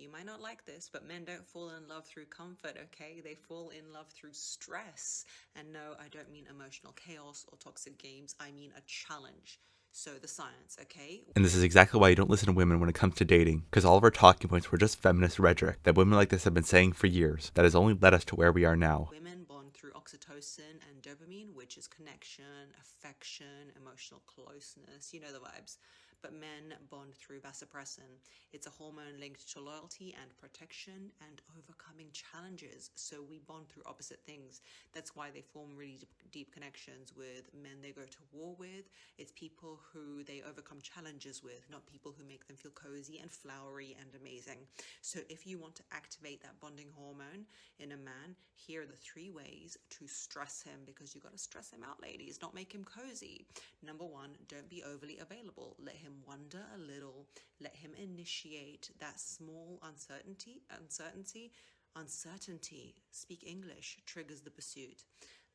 you might not like this, but men don't fall in love through comfort, okay? They fall in love through stress. And no, I don't mean emotional chaos or toxic games. I mean a challenge. So the science, okay? And this is exactly why you don't listen to women when it comes to dating, because all of our talking points were just feminist rhetoric that women like this have been saying for years that has only led us to where we are now. Women bond through oxytocin and dopamine, which is connection, affection, emotional closeness, you know the vibes. But men bond through vasopressin. It's a hormone linked to loyalty and protection and overcoming challenges. So we bond through opposite things. That's why they form really deep connections with men they go to war with. It's people who they overcome challenges with, not people who make them feel cozy and flowery and amazing. So if you want to activate that bonding hormone in a man, here are the 3 ways to stress him, because you got to stress him out, ladies, not make him cozy. Number 1, don't be overly available. Let him wonder a little. Let him initiate that small uncertainty, speak English, triggers the pursuit.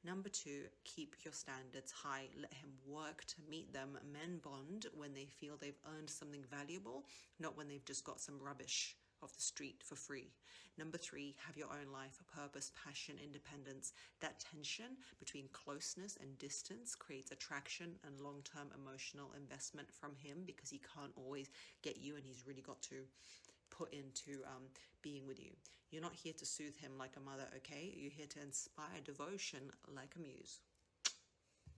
Number 2, keep your standards high. Let him work to meet them. Men bond when they feel they've earned something valuable, not when they've just got some rubbish off the street for free. Number 3, have your own life, purpose, passion, independence. That tension between closeness and distance creates attraction and long-term emotional investment from him, because he can't always get you and he's really got to put into being with you. You're not here to soothe him like a mother, okay? You're here to inspire devotion like a muse.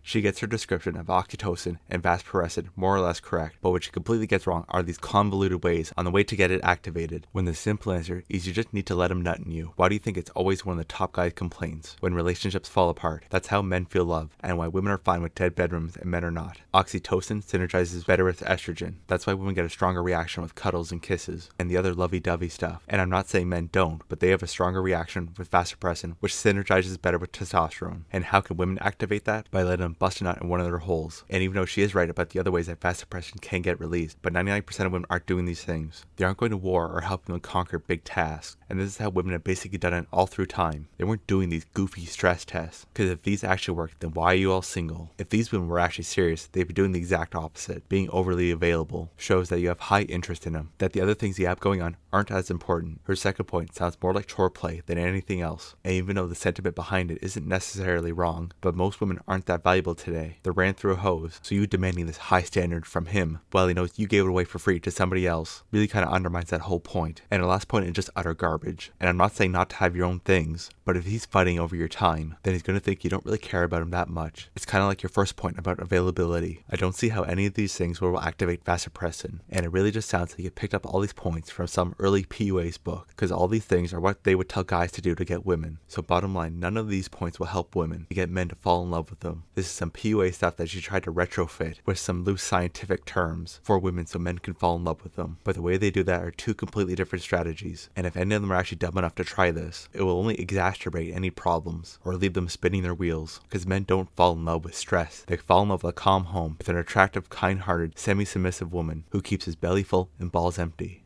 She gets her description of oxytocin and vasopressin more or less correct, but what she completely gets wrong are these convoluted ways on the way to get it activated, when the simple answer is you just need to let him nut in you. Why do you think it's always one of the top guys' complaints when relationships fall apart? That's how men feel love, and why women are fine with dead bedrooms and men are not. Oxytocin synergizes better with estrogen. That's why women get a stronger reaction with cuddles and kisses, and the other lovey-dovey stuff. And I'm not saying men don't, but they have a stronger reaction with vasopressin, which synergizes better with testosterone. And how can women activate that? By letting bust a nut in one of their holes. And even though she is right about the other ways that vasopressin can get released, but 99% of women aren't doing these things. They aren't going to war or helping them conquer big tasks. And this is how women have basically done it all through time. They weren't doing these goofy stress tests, because if these actually work, then why are you all single? If these women were actually serious, they'd be doing the exact opposite. Being overly available shows that you have high interest in them, that the other things you have going on aren't as important. Her second point sounds more like chore play than anything else, and even though the sentiment behind it isn't necessarily wrong, but most women aren't that valuable today. They ran through a hose, so you demanding this high standard from him while he knows you gave it away for free to somebody else really kind of undermines that whole point. And the last point is just utter garbage. And I'm not saying not to have your own things, but if he's fighting over your time, then he's going to think you don't really care about him that much. It's kind of like your first point about availability. I don't see how any of these things will activate vasopressin, and it really just sounds like you picked up all these points from some early PUA's book, because all these things are what they would tell guys to do to get women. So bottom line, none of these points will help women to get men to fall in love with them. This is some PUA stuff that she tried to retrofit with some loose scientific terms for women so men can fall in love with them. But the way they do that are 2 completely different strategies, and if any of them are actually dumb enough to try this, it will only exacerbate any problems or leave them spinning their wheels, because men don't fall in love with stress. They fall in love with a calm home with an attractive, kind-hearted, semi-submissive woman who keeps his belly full and balls empty.